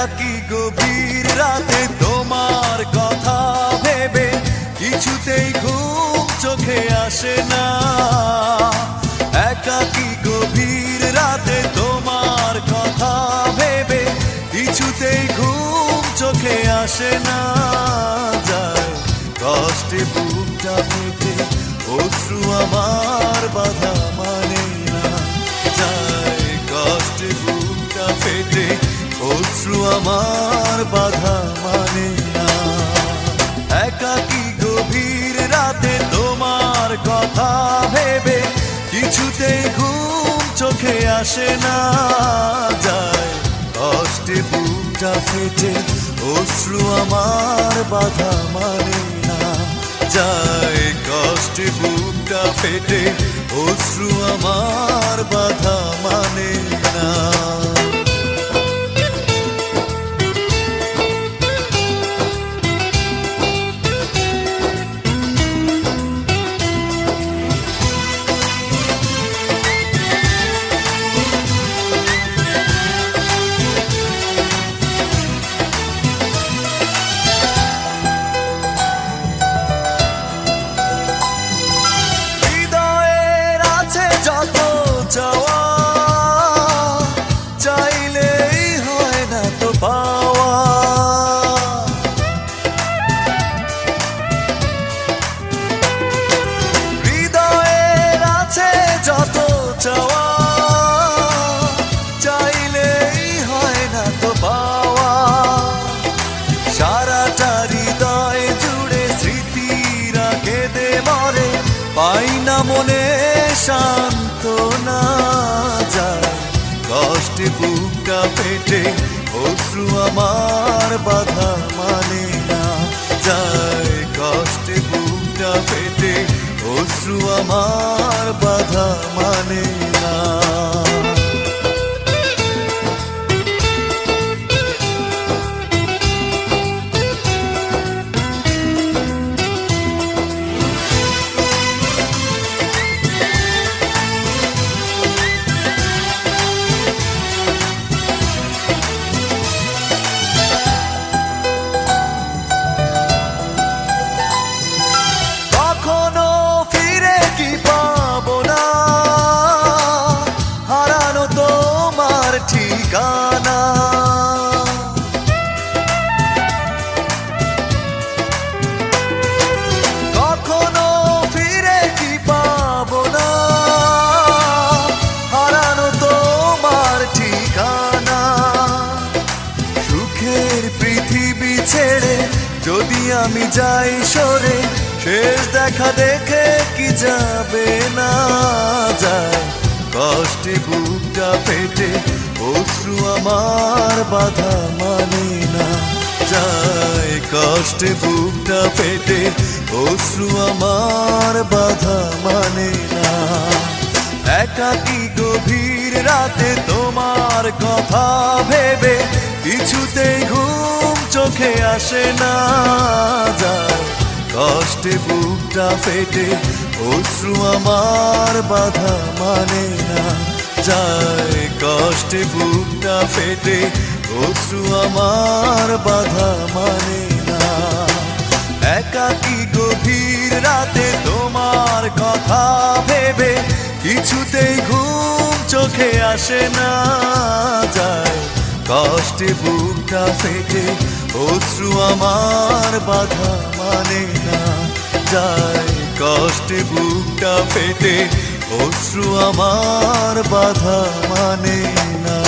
একাকী গভীর রাতে তোমার কথা ভেবে কিছুতেই ঘুম চোখে আসে না। একাকী গভীর রাতে তোমার কথা ভেবে কিছুতেই ঘুম চোখে আসে না। যায় কষ্টে বুকটা ফেটে অশ্রু আমার বাধা মানে না। যায় কষ্টে বুকটা ফেটে অশ্রু আমার বাধা মানে না। একাকী গভীর রাতে তোমার কথা ভেবে কিছুতেই ঘুম চোখে আসে না। যায় কষ্টে বুকটা ফেটে অশ্রু আমার বাধা মানে না। যায় কষ্টে বুকটা ফেটে অশ্রু আমার বাধা মানে না। চাইলেই হয় না তো পাওয়া। হৃদয়ের আছে যত চাওয়া, চাইলেই হয় না তো পাওয়া। সারাটা হৃদয় জুড়ে স্মৃতিরা কেঁদে মরে, পাই না মনে সান্ত্বনা। যায় কষ্টে বুকটা ফেটে অশ্রু আমার বাধা মানে না। যায় কষ্টে বুকটা ফেটে অশ্রু আমার বাধা মানে না। ঠিকানা কখনো ফিরে কি পাবো না, হারানো তোমার ঠিকানা। সুখের পৃথিবী ছেড়ে যদি আমি যাই সরে, শেষ দেখা দেখে কি যাবে না। যায় কষ্টে বুকটা ফেটে অশ্রু আমার বাধা মানে না। যায় কষ্টে বুকটা ফেটে অশ্রু আমার বাধা মানে না। একাকী গভীর রাতে তোমার কথা ভেবে কিছুতেই ঘুম চোখে আসে না। যায় কষ্টে বুকটা ফেটে অশ্রু আমার বাধা মানে না। যায় কষ্টে বুকটা ফেটে অশ্রু আমার বাধা মানে না। একাকী গভীর রাতে তোমার কথা ভেবে কিছুতেই ঘুম চোখে আসে না। যায় কষ্টে বুকটা ফেটে অশ্রু আমার বাধা মানে না। যায় কষ্টে বুকটা ফেটে অশ্রু আমার বাধা মানে না।